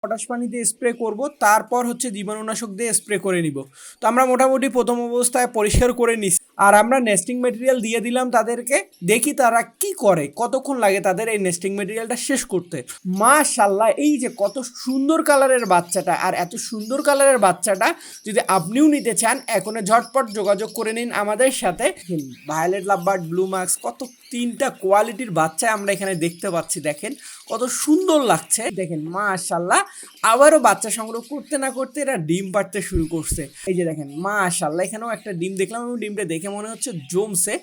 Potash পানি দিয়ে spray করব, তারপর হচ্ছে জীবাণুনাশক দিয়ে স্প্রে করে নিব। তো আমরা মোটামুটি প্রথম অবস্থায় পরিষ্কার করে নিছি, আর আমরা নেস্টিং ম্যাটেরিয়াল দিয়ে দিলাম তাদেরকে। দেখি তারা কি করে, কতক্ষণ লাগে তাদের এই নেস্টিং ম্যাটেরিয়ালটা শেষ করতে। মাশাল্লাহ, এই যে কত সুন্দর কালারের বাচ্চাটা, আর এত সুন্দর কালারের বাচ্চাটা যদি আপনিও নিতে চান এখনই ঝটপট যোগাযোগ করে নিন আমাদের সাথে। ভায়োলেট লাভবার্ড, ব্লু মার্কস, কত তিনটা কোয়ালিটির বাচ্চা আমরা এখানে দেখতে পাচ্ছি। দেখেন কত সুন্দর লাগছে, দেখেন মাশাল্লাহ। আবারও বাচ্চা সংগ্রহ করতে না করতে এরা ডিম পাড়তে শুরু করছে। এই যে দেখেন মাশাল্লাহ, এখানেও একটা ডিম দেখলাম এবং ডিমটা দেখে মনে হচ্ছে জমছে।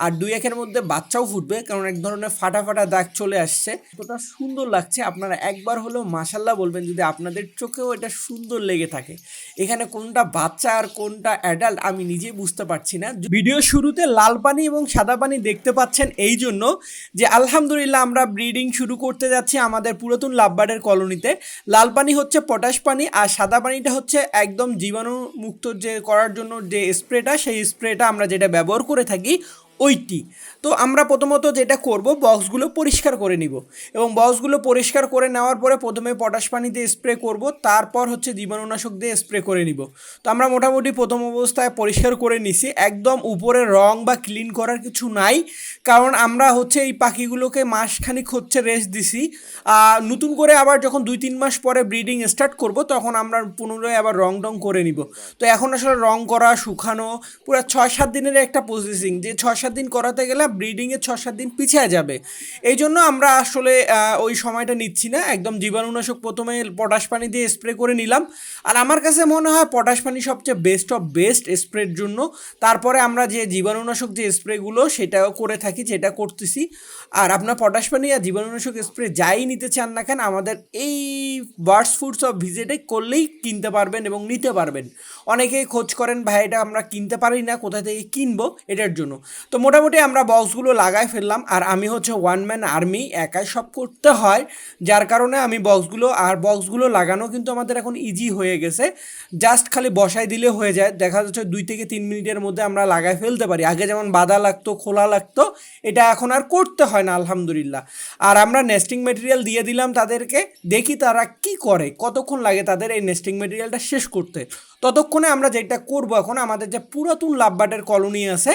আর দুই একের মধ্যে বাচ্চাও ফুটবে, কারণ এক ধরনের ফাটা ফাটা দাগ চলে আসছে। কতটা সুন্দর লাগছে, আপনারা একবার হলেও মাশাল্লাহ বলবেন যদি আপনাদের চোখেও এটা সুন্দর লেগে থাকে। এখানে কোনটা বাচ্চা আর কোনটা অ্যাডাল্ট আমি নিজেই বুঝতে পারছি না। ভিডিও শুরুতে লাল পানি এবং সাদা পানি দেখতে পাচ্ছেন এই জন্য যে আলহামদুলিল্লাহ আমরা ব্রিডিং শুরু করতে যাচ্ছি আমাদের পুরাতন লাভবার্ডের কলোনিতে। লাল পানি হচ্ছে পটাশ পানি, আর সাদা পানিটা হচ্ছে একদম জীবাণুমুক্ত যে করার জন্য যে স্প্রেটা, সেই স্প্রেটা আমরা যেটা ব্যবহার করে থাকি ওইটি। তো আমরা প্রথমত যেটা করব, বক্সগুলো পরিষ্কার করে নিব, এবং বক্সগুলো পরিষ্কার করে নেওয়ার পরে প্রথমে পটাশ পানি দিয়ে স্প্রে করব, তারপর হচ্ছে জীবাণুনাশক দিয়ে স্প্রে করে নিব। তো আমরা মোটামুটি প্রথম অবস্থায় পরিষ্কার করে নিছি, একদম উপরে রং বা ক্লিন করার কিছু নাই, কারণ আমরা হচ্ছে এই পাখিগুলোকে মাসখানিক হচ্ছে রেস্ট দিছি। নতুন করে আবার যখন 2-3 মাস পরে ব্রিডিং স্টার্ট করব তখন আমরা পুনরায় আবার রং টং করে নিব। তো এখন আসলে রং করা, শুকানো, পুরো 6-7 দিনের একটা প্রসেসিং, যে 6-7 দিন করাতে গেলে ব্রিডিংয়ে 6-7 দিন পিছিয়ে যাবে। এই জন্য আমরা আসলে ওই সময়টা নিচ্ছি না, একদম জীবাণুনাশক প্রথমে পটাশ পানি দিয়ে স্প্রে করে নিলাম। আর আমার কাছে মনে হয় পটাশ পানি সবচেয়ে বেস্ট অফ বেস্ট স্প্রের জন্য। তারপরে আমরা যে জীবাণুনাশক যে স্প্রেগুলো সেটাও করে থাকি, যেটা করতেছি। আর আপনার পটাশ পানি আর জীবাণুনাশক স্প্রে যাই নিতে চান না কেন, আমাদের এই বার্ডস ফুডস অফ ভিজিটে করলেই কিনতে পারবেন এবং নিতে পারবেন। অনেকেই খোঁজ করেন ভাই এটা আমরা কিনতে পারি না, কোথা থেকে কিনবো, এটার জন্য। তো মোটামুটি আমরা বক্সগুলো লাগাই ফেললাম, আর আমি হচ্ছে ওয়ান ম্যান আর্মি, একাই সব করতে হয়, যার কারণে আমি বক্সগুলো লাগানো কিন্তু আমাদের এখন ইজি হয়ে গেছে। জাস্ট খালি বসাই দিলে হয়ে যায়, দেখা যাচ্ছে 2 থেকে 3 মিনিটের মধ্যে আমরা লাগাই ফেলতে পারি। আগে যেমন বাঁধা লাগতো, খোলা লাগতো, এটা এখন আর করতে হয় না আলহামদুলিল্লাহ। আর আমরা নেস্টিং ম্যাটেরিয়াল দিয়ে দিলাম তাদেরকে। দেখি তারা কি করে, কতক্ষণ লাগে তাদের এই নেস্টিং ম্যাটেরিয়ালটা শেষ করতে। ততক্ষণে আমরা যেটা করব, এখন আমাদের যে পুরাতন লাভবার্ডের কলোনি আছে,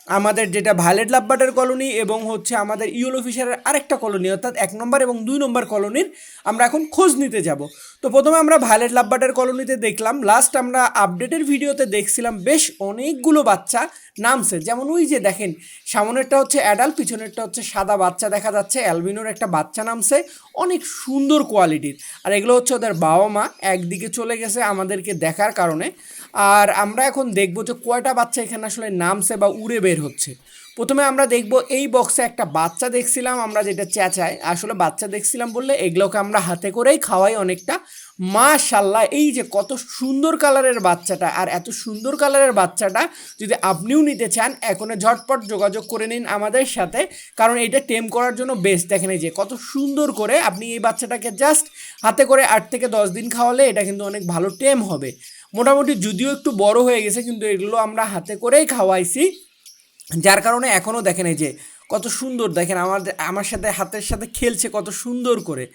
আমাদের যেটা ভায়োলেট লাভবার্ডের কলোনি এবং হচ্ছে আমাদের ইয়েলো ফিশারের আরেকটা কলোনি, অর্থাৎ 1 নম্বর এবং 2 নম্বর কলোনির আমরা এখন খোঁজ নিতে যাব। তো প্রথমে আমরা ভায়োলেট লাভবার্ডের কলোনিতে দেখলাম, লাস্ট আমরা আপডেটের ভিডিওতে দেখছিলাম বেশ অনেকগুলো বাচ্চা নামছে। যেমন ওই যে দেখেন, সামনেরটা হচ্ছে অ্যাডাল্ট, পিছনেরটা হচ্ছে সাদা বাচ্চা দেখা যাচ্ছে। অ্যালবিনোর একটা বাচ্চা নামছে, অনেক সুন্দর কোয়ালিটির। আর এগুলো হচ্ছে ওদের বাবা মা একদিকে চলে গেছে আমাদেরকে দেখার কারণে। আর আমরা এখন দেখবো যে কয়টা বাচ্চা এখানে আসলে নামছে বা উড়ে বের হচ্ছে। প্রথমে আমরা দেখব এই বক্সে একটা বাচ্চা দেখছিলাম আমরা, যেটা চেঁচায়। আসলে বাচ্চা দেখছিলাম বললে এগুলোকে আমরা হাতে করেই খাওয়াই অনেকটা। মাশাল্লাহ, এই যে কত সুন্দর কালারের বাচ্চাটা, আর এত সুন্দর কালারের বাচ্চাটা যদি আপনিও নিতে চান এখনই ঝটপট যোগাযোগ করে নিন আমাদের সাথে, কারণ এটা টেম করার জন্য বেস্ট। দেখেন এই যে কত সুন্দর করে আপনি এই বাচ্চাটাকে জাস্ট হাতে করে 8 থেকে 10 দিন খাওয়ালে এটা কিন্তু অনেক ভালো টেম হবে। মোটামুটি যদিও একটু বড় হয়ে গেছে, কিন্তু এগুলো আমরা হাতে করেই খাওয়াইছি, যার কারণে এখনও দেখেন এই যে কত সুন্দর। দেখেন আমার সাথে হাতের সাথে খেলছে কত সুন্দর করে।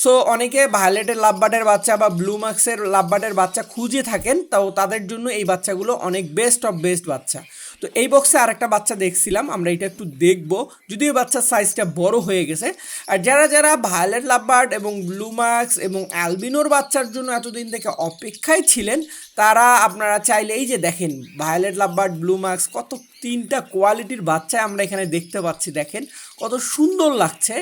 সো অনেকে ভায়োলেটের লাভবার্ডের বাচ্চা বা ব্লু মার্কসের লাভবার্ডের বাচ্চা খুঁজে থাকেন, তাও তাদের জন্য এই বাচ্চাগুলো অনেক বেস্ট অফ বেস্ট বাচ্চা। তো এই বক্সে আরেকটা বাচ্চা দেখছিলাম আমরা, এটা একটু দেখবো, যদিও বাচ্চার সাইজটা বড় হয়ে গেছে। আর যারা যারা ভায়োলেট লাভবার্ড এবং ব্লু মার্কস এবং অ্যালবিনোর বাচ্চার জন্য এতদিন থেকে অপেক্ষায় ছিলেন, তারা আপনারা চাইলে এই যে দেখেন ভায়োলেট লাভবার্ড, ব্লু মার্কস, কত তিনটা কোয়ালিটির বাচ্চা আমরা এখানে দেখতে পাচ্ছি। দেখেন কত সুন্দর লাগছে।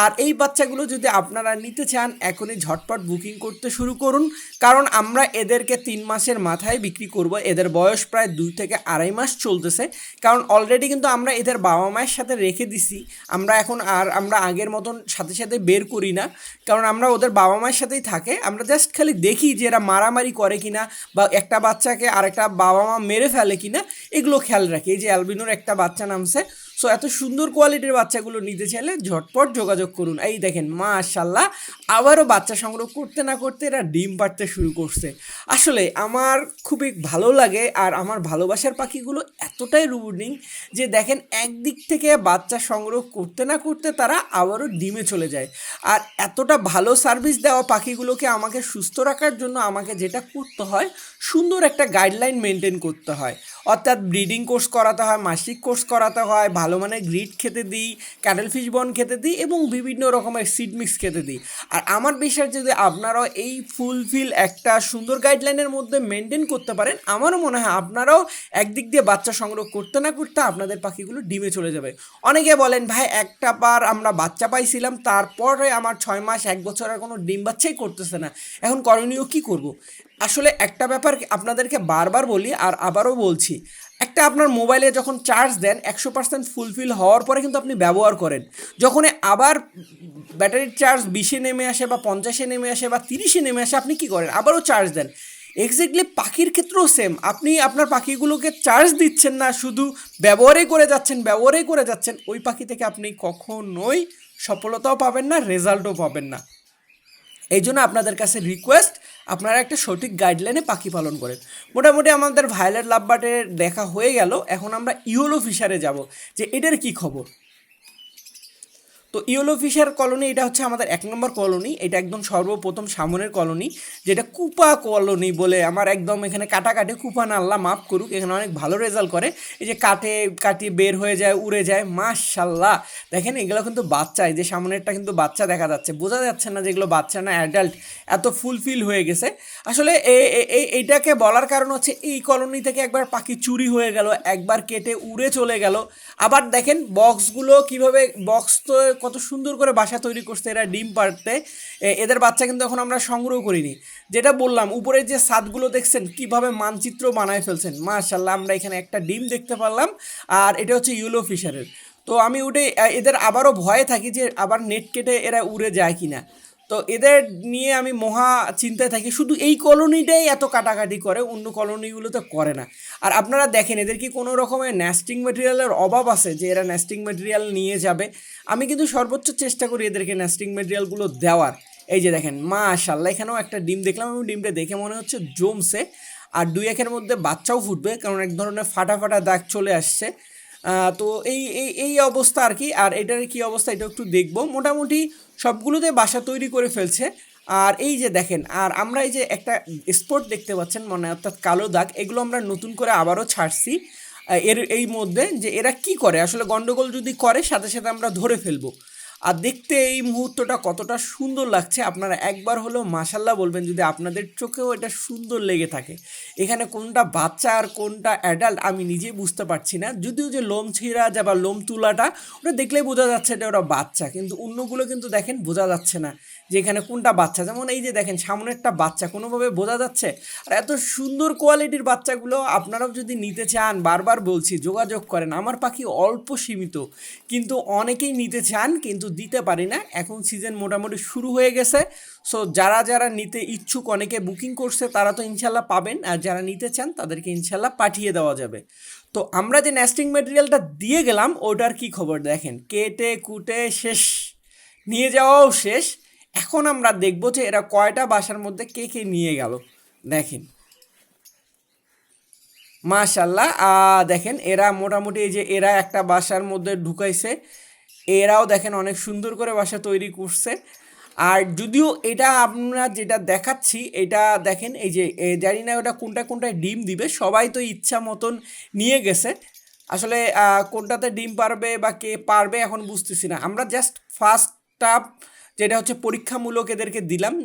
আর এই বাচ্চাগুলো যদি আপনারা নিতে চান এখনই ঝটপট বুকিং করতে শুরু করুন, কারণ আমরা এদেরকে 3 মাসের মাথায় বিক্রি করব। এদের বয়স প্রায় 2 থেকে 2.5 মাস চলতেছে, কারণ অলরেডি কিন্তু আমরা এদের বাবা মায়ের সাথে রেখে দিছি। আমরা আগের মতন সাথে সাথে বের করি না, কারণ আমরা ওদের বাবা মায়ের সাথেই থাকে। আমরা জাস্ট খালি দেখি যে এরা মারামারি করে কিনা, বা একটা বাচ্চাকে আরেকটা বাবা মা মেরে ফেলে কিনা, এগুলো খেয়াল রাখি। এই যে অ্যালবিনোর একটা বাচ্চা নামছে। সো এত সুন্দর কোয়ালিটির বাচ্চাগুলো নিতে চাইলে ঝটপট যোগাযোগ করুন। এই দেখেন মাশাল্লাহ আবারও বাচ্চা সংগ্রহ করতে না করতে এরা ডিম পাড়তে শুরু করছে। আসলে আমার খুবই ভালো লাগে, আর আমার ভালোবাসার পাখিগুলো এতটাই রুবিং যে দেখেন একদিক থেকে বাচ্চা সংগ্রহ করতে না করতে তারা আবারও ডিমে চলে যায়। আর এতটা ভালো সার্ভিস দেওয়া পাখিগুলোকে আমাকে সুস্থ রাখার জন্য আমাকে যেটা করতে হয়, সুন্দর একটা গাইডলাইন মেনটেন করতে হয়। অর্থাৎ ব্রিডিং কোর্স করাতে হয়, মাসিক কোর্স করাতে হয়, ভালো মানের গ্রিড খেতে দিই, ক্যাটেল ফিশ বন খেতে দিই এবং বিভিন্ন রকমের সিড মিক্স খেতে দিই। আর আমার বিশ্বাস যদি আপনারাও এই ফুলফিল একটা সুন্দর গাইডলাইনের মধ্যে মেনটেন করতে পারেন, আমারও মনে হয় আপনারাও একদিক দিয়ে বাচ্চা সংগ্রহ করতে না করতে আপনাদের পাখিগুলো ডিমে চলে যাবে। অনেকে বলেন ভাই একটা বার আমরা বাচ্চা পাইছিলাম, তারপরে আমার 6 মাস 1 বছর আর কোনো ডিম বাচ্চাই করতেছে না, এখন করণীয় কী করব? আসলে একটা ব্যাপার আপনাদেরকে বারবার বলি আর আবারও বলছি, একটা আপনার মোবাইলে যখন চার্জ দেন 100% ফুলফিল হওয়ার পরে কিন্তু আপনি ব্যবহার করেন, যখন আবার ব্যাটারির চার্জ 20-এ নেমে আসে বা 50-এ নেমে আসে বা 30-এ নেমে আসে, আপনি কী করেন? আবারও চার্জ দেন। এক্স্যাক্টলি পাখির ক্ষেত্রেও সেম, আপনি আপনার পাখিগুলোকে চার্জ দিচ্ছেন না, শুধু ব্যবহারই করে যাচ্ছেন, ওই পাখি থেকে আপনি কখনোই সফলতাও পাবেন না, রেজাল্টও পাবেন না। এই জন্য আপনাদের কাছে রিকোয়েস্ট, আপনারা একটা সঠিক গাইডলাইনে পাখি পালন করেন। মোটামুটি আমাদের ভায়োলেট লাভবার্ডের দেখা হয়ে গেল, এখন আমরা ইয়েলো ফিশারে যাব যে এটার কি খবর। তো ইয়েলো ফিশার কলোনি এটা হচ্ছে আমাদের 1 নম্বর কলোনি, এটা একদম সর্বপ্রথম সামনের কলোনি, যেটা কুপা কলোনি বলে। আমার একদম এখানে কাটে কুপা না, আল্লাহ মাফ করুক, এখানে অনেক ভালো রেজাল্ট করে। এই যে কাটিয়ে বের হয়ে যায়, উড়ে যায়, মাশাল্লাহ। দেখেন এগুলো কিন্তু বাচ্চা, এই যে সামনেরটা কিন্তু বাচ্চা দেখা যাচ্ছে, বোঝা যাচ্ছে না যেগুলো বাচ্চা না অ্যাডাল্ট, এত ফুলফিল হয়ে গেছে। আসলে এইটাকে বলার কারণ হচ্ছে এই কলোনি থেকে একবার পাখি চুরি হয়ে গেল, একবার কেটে উড়ে চলে গেল। আবার দেখেন বক্সগুলো কিভাবে, বক্স তো কত সুন্দর করে বাসা তৈরি করছে এরা ডিম পাড়তে। এদের বাচ্চা কিন্তু এখন আমরা সংগ্রহ করিনি। যেটা বললাম, উপরের যে ছাদগুলো দেখছেন কিভাবে মানচিত্র বানায় ফেলছেন, মাশাল্লাহ। আমরা এখানে একটা ডিম দেখতে পারলাম, আর এটা হচ্ছে ইয়েলো ফিশারের। তো আমি উঠে এদের আবারও ভয়ে থাকি যে আবার নেট কেটে এরা উড়ে যায় কিনা। তো এদের নিয়ে আমি মহা চিন্তায় থাকি, শুধু এই কলোনিটাই এত কাটাকাটি করে, অন্য কলোনিগুলোতে করে না। আর আপনারা দেখেন এদের কি কোনো রকমের নেস্টিং ম্যাটেরিয়ালের অভাব আছে যে এরা নেস্টিং ম্যাটেরিয়াল নিয়ে যাবে? আমি কিন্তু সর্বোচ্চ চেষ্টা করি এদেরকে নেস্টিং ম্যাটেরিয়ালগুলো দেওয়ার। এই যে দেখেন মাশাল্লাহ, এখানেও একটা ডিম দেখলাম, আমি ডিমটা দেখে মনে হচ্ছে জমছে, আর 2-1-এর মধ্যে বাচ্চাও ফুটবে, কারণ এক ধরনের ফাটা ফাটা দাগ চলে আসছে। তো এই এই এই অবস্থা আর কি। আর এটার কি অবস্থা এটা একটু দেখবো। মোটামুটি সবগুলোতে বাসা তৈরি করে ফেলছে। আর এই যে দেখেন, আর আমরা এই যে একটা স্পট দেখতে পাচ্ছেন মানে অর্থাৎ কালো দাগ, এগুলো আমরা নতুন করে আবারও ছাড়ছি এর এই মধ্যে, যে এরা কি করে আসলে, গন্ডগোল যদি করে সাথে সাথে আমরা ধরে ফেলবো। আর দেখতে এই মুহূর্তটা কতটা সুন্দর লাগছে, আপনারা একবার হলেও মাশাল্লাহ বলবেন যদি আপনাদের চোখেও এটা সুন্দর লেগে থাকে। এখানে কোনটা বাচ্চা আর কোনটা অ্যাডাল্ট আমি নিজেই বুঝতে পারছি না, যদিও যে লোম ছিঁড়া যা বা লোম তুলাটা ওটা দেখলেই বোঝা যাচ্ছে এটা ওরা বাচ্চা, কিন্তু অন্যগুলো কিন্তু দেখেন বোঝা যাচ্ছে না যে এখানে কোনটা বাচ্চা। যেমন এই যে দেখেন সামনেরটা বাচ্চা, কোনোভাবে বোঝা যাচ্ছে। আর এত সুন্দর কোয়ালিটির বাচ্চাগুলো আপনারাও যদি নিতে চান, বারবার বলছি যোগাযোগ করেন। আমার পাখি অল্প সীমিত, কিন্তু অনেকেই নিতে চান কিন্তু দিতে পারি না। এখন সিজন মোটামুটি শুরু হয়ে গেছে, সো যারা যারা নিতে ইচ্ছুক, অনেকে বুকিং করছে, তারা তো ইনশাল্লাহ পাবেন, আর যারা নিতে চান তাদেরকে ইনশাল্লাহ পাঠিয়ে দেওয়া যাবে। তো আমরা যে নেস্টিং ম্যাটেরিয়ালটা দিয়ে গেলাম ওটার কি খবর দেখেন, কেটে কুটে শেষ, নিয়ে যাওয়াও শেষ। এখন আমরা দেখবো যে এরা কয়টা বাসার মধ্যে কে কে নিয়ে গেল। দেখেন মাশাল্লাহ, দেখেন এরা মোটামুটি এই যে এরা একটা বাসার মধ্যে ঢুকাইছে, এরাও দেখেন অনেক সুন্দর করে বাসা তৈরি করছে। আর যদিও এটা আমরা যেটা দেখাচ্ছি এটা দেখেন, এই যে জানি না ওটা কোনটায় ডিম দিবে, সবাই তো ইচ্ছা মতন নিয়ে গেছে। আসলে কোনটাতে ডিম পারবে বা কে পারবে এখন বুঝতেছি না। আমরা জাস্ট ফার্স্ট স্টাপ যেটা হচ্ছে পরীক্ষামূলক এদেরকে দিলাম।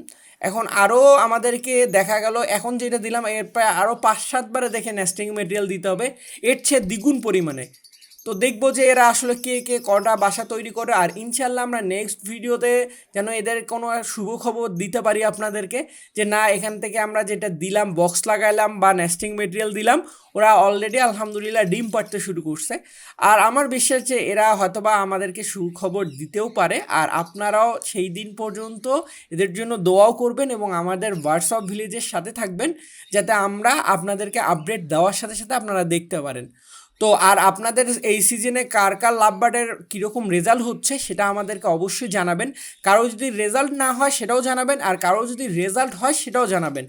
এখন আরও আমাদেরকে দেখা গেল, এখন যেটা দিলাম এর প্রায় আরও 5-7 বারে দেখে নেস্টিং মেটেরিয়াল দিতে হবে, এর চেয়ে দ্বিগুণ পরিমাণে। তো দেখবো যে এরা আসলে কে কে কটা বাসা তৈরি করে। আর ইনশাল্লাহ আমরা নেক্সট ভিডিওতে যেন এদের কোনো শুভ খবর দিতে পারি আপনাদেরকে, যে না এখান থেকে আমরা যেটা দিলাম বক্স লাগাইলাম বা নেস্টিং মেটেরিয়াল দিলাম, ওরা অলরেডি আলহামদুলিল্লাহ ডিম পাড়তে শুরু করছে। আর আমার বিশ্বাস যে এরা হয়তোবা আমাদেরকে সুখবর দিতেও পারে। আর আপনারাও সেই দিন পর্যন্ত এদের জন্য দোয়াও করবেন এবং আমাদের হোয়াটসঅ্যাপ ভিলেজের সাথে থাকবেন, যাতে আমরা আপনাদেরকে আপডেট দেওয়ার সাথে সাথে আপনারা দেখতে পারেন। তো আর আপনাদের এই সিজনে কার কার লাভবার্ডের কীরকম রেজাল্ট হচ্ছে সেটা আমাদেরকে অবশ্যই জানাবেন। কারো যদি রেজাল্ট না হয় সেটাও জানাবেন, আর কারো যদি রেজাল্ট হয় সেটাও জানাবেন।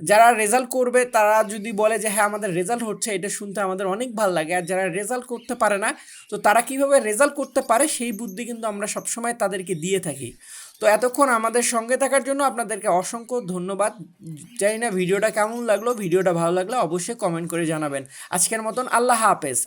যারা রেজাল্ট করবে তারা যদি বলে যে হ্যাঁ আমাদের রেজাল্ট হচ্ছে, এটা শুনতে আমাদের অনেক ভালো লাগে। আর যারা রেজাল্ট করতে পারে না, তো তারা কীভাবে রেজাল্ট করতে পারে সেই বুদ্ধি কিন্তু আমরা সবসময় তাদেরকে দিয়ে থাকি। তো এতক্ষণ আমাদের সঙ্গে থাকার জন্য আপনাদেরকে অসংখ্য ধন্যবাদ। জানি না ভিডিওটা কেমন লাগলো, ভিডিওটা ভালো লাগলে অবশ্যই কমেন্ট করে জানাবেন। আজকের মতন আল্লাহ হাফেজ।